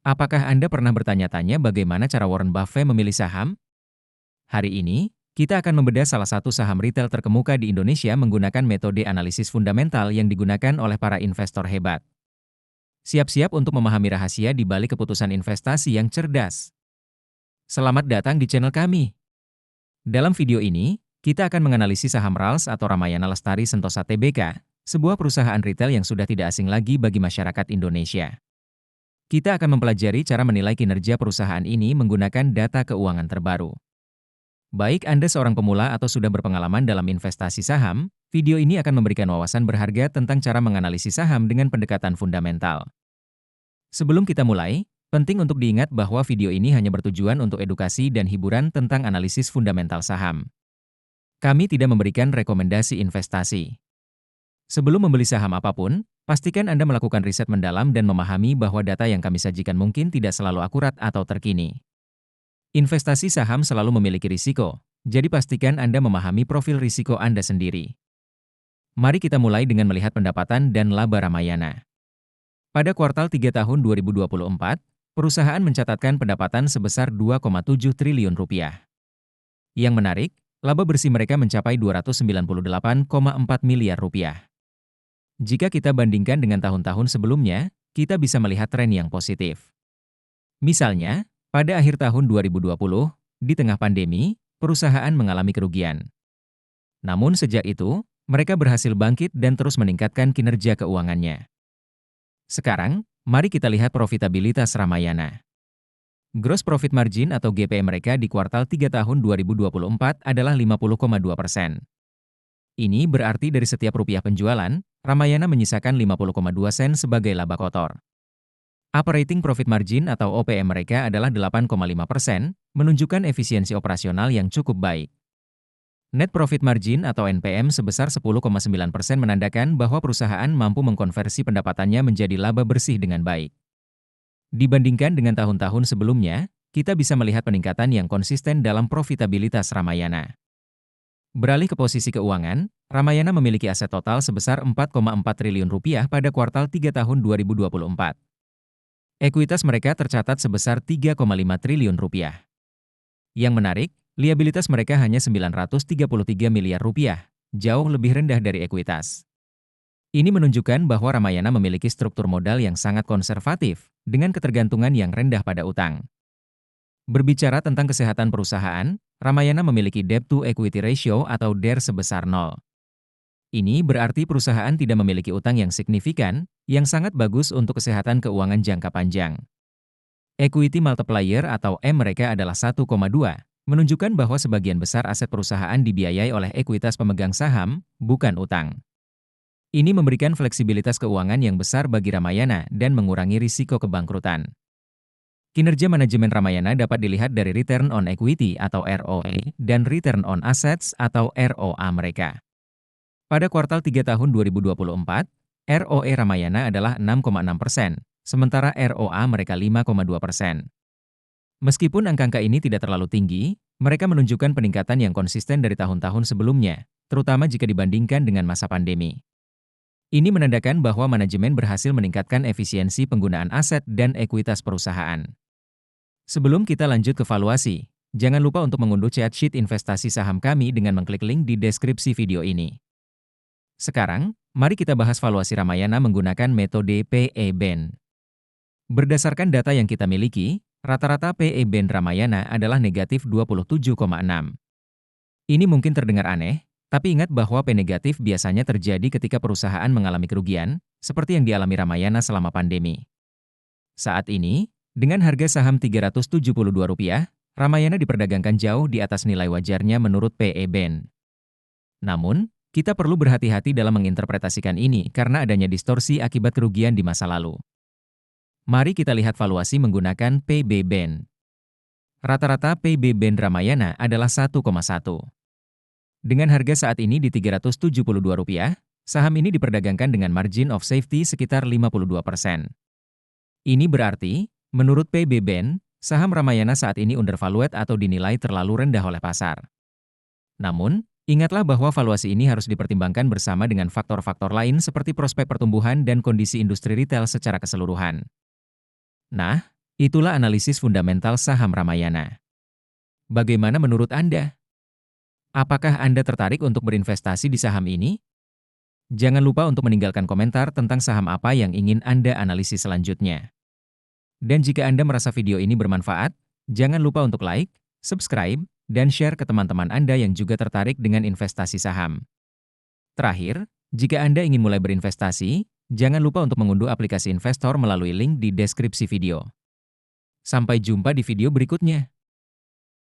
Apakah Anda pernah bertanya-tanya bagaimana cara Warren Buffett memilih saham? Hari ini, kita akan membedah salah satu saham retail terkemuka di Indonesia menggunakan metode analisis fundamental yang digunakan oleh para investor hebat. Siap-siap untuk memahami rahasia di balik keputusan investasi yang cerdas. Selamat datang di channel kami. Dalam video ini, kita akan menganalisis saham RALS atau Ramayana Lestari Sentosa Tbk, sebuah perusahaan retail yang sudah tidak asing lagi bagi masyarakat Indonesia. Kita akan mempelajari cara menilai kinerja perusahaan ini menggunakan data keuangan terbaru. Baik Anda seorang pemula atau sudah berpengalaman dalam investasi saham, video ini akan memberikan wawasan berharga tentang cara menganalisis saham dengan pendekatan fundamental. Sebelum kita mulai, penting untuk diingat bahwa video ini hanya bertujuan untuk edukasi dan hiburan tentang analisis fundamental saham. Kami tidak memberikan rekomendasi investasi. Sebelum membeli saham apapun, pastikan Anda melakukan riset mendalam dan memahami bahwa data yang kami sajikan mungkin tidak selalu akurat atau terkini. Investasi saham selalu memiliki risiko, jadi pastikan Anda memahami profil risiko Anda sendiri. Mari kita mulai dengan melihat pendapatan dan laba Ramayana. Pada kuartal 3 tahun 2024, perusahaan mencatatkan pendapatan sebesar 2,7 triliun rupiah. Yang menarik, laba bersih mereka mencapai 298,4 miliar rupiah. Jika kita bandingkan dengan tahun-tahun sebelumnya, kita bisa melihat tren yang positif. Misalnya, pada akhir tahun 2020, di tengah pandemi, perusahaan mengalami kerugian. Namun sejak itu, mereka berhasil bangkit dan terus meningkatkan kinerja keuangannya. Sekarang, mari kita lihat profitabilitas Ramayana. Gross Profit Margin atau GP mereka di kuartal 3 tahun 2024 adalah 50,2%. Ini berarti dari setiap rupiah penjualan, Ramayana menyisakan 50,2 sen sebagai laba kotor. Operating Profit Margin atau OPM mereka adalah 8,5%, menunjukkan efisiensi operasional yang cukup baik. Net Profit Margin atau NPM sebesar 10,9% menandakan bahwa perusahaan mampu mengkonversi pendapatannya menjadi laba bersih dengan baik. Dibandingkan dengan tahun-tahun sebelumnya, kita bisa melihat peningkatan yang konsisten dalam profitabilitas Ramayana. Beralih ke posisi keuangan, Ramayana memiliki aset total sebesar 4,4 triliun rupiah pada kuartal 3 tahun 2024. Ekuitas mereka tercatat sebesar 3,5 triliun rupiah. Yang menarik, liabilitas mereka hanya 933 miliar rupiah, jauh lebih rendah dari ekuitas. Ini menunjukkan bahwa Ramayana memiliki struktur modal yang sangat konservatif, dengan ketergantungan yang rendah pada utang. Berbicara tentang kesehatan perusahaan, Ramayana memiliki debt-to-equity ratio atau DER sebesar 0. Ini berarti perusahaan tidak memiliki utang yang signifikan, yang sangat bagus untuk kesehatan keuangan jangka panjang. Equity multiplier atau M mereka adalah 1,2, menunjukkan bahwa sebagian besar aset perusahaan dibiayai oleh ekuitas pemegang saham, bukan utang. Ini memberikan fleksibilitas keuangan yang besar bagi Ramayana dan mengurangi risiko kebangkrutan. Kinerja manajemen Ramayana dapat dilihat dari Return on Equity atau ROE dan Return on Assets atau ROA mereka. Pada kuartal 3 tahun 2024, ROE Ramayana adalah 6,6%, sementara ROA mereka 5,2%. Meskipun angka-angka ini tidak terlalu tinggi, mereka menunjukkan peningkatan yang konsisten dari tahun-tahun sebelumnya, terutama jika dibandingkan dengan masa pandemi. Ini menandakan bahwa manajemen berhasil meningkatkan efisiensi penggunaan aset dan ekuitas perusahaan. Sebelum kita lanjut ke valuasi, jangan lupa untuk mengunduh chat sheet investasi saham kami dengan mengklik link di deskripsi video ini. Sekarang, mari kita bahas valuasi Ramayana menggunakan metode PE-BAND. Berdasarkan data yang kita miliki, rata-rata PE-BAND Ramayana adalah negatif 27,6. Ini mungkin terdengar aneh, tapi ingat bahwa P negatif biasanya terjadi ketika perusahaan mengalami kerugian, seperti yang dialami Ramayana selama pandemi. Saat ini, dengan harga saham Rp372, Ramayana diperdagangkan jauh di atas nilai wajarnya menurut PE-BAND. Namun, kita perlu berhati-hati dalam menginterpretasikan ini karena adanya distorsi akibat kerugian di masa lalu. Mari kita lihat valuasi menggunakan PB-BAND. Rata-rata PB-BAND Ramayana adalah 1,1. Dengan harga saat ini di Rp372, saham ini diperdagangkan dengan margin of safety sekitar 52%. Ini berarti, menurut PB-BAND, saham Ramayana saat ini undervalued atau dinilai terlalu rendah oleh pasar. Namun, ingatlah bahwa valuasi ini harus dipertimbangkan bersama dengan faktor-faktor lain seperti prospek pertumbuhan dan kondisi industri retail secara keseluruhan. Nah, Itulah analisis fundamental saham Ramayana. Bagaimana menurut Anda? Apakah Anda tertarik untuk berinvestasi di saham ini? Jangan lupa untuk meninggalkan komentar tentang saham apa yang ingin Anda analisis selanjutnya. Dan jika Anda merasa video ini bermanfaat, jangan lupa untuk like, subscribe, dan share ke teman-teman Anda yang juga tertarik dengan investasi saham. Terakhir, jika Anda ingin mulai berinvestasi, jangan lupa untuk mengunduh aplikasi investor melalui link di deskripsi video. Sampai jumpa di video berikutnya.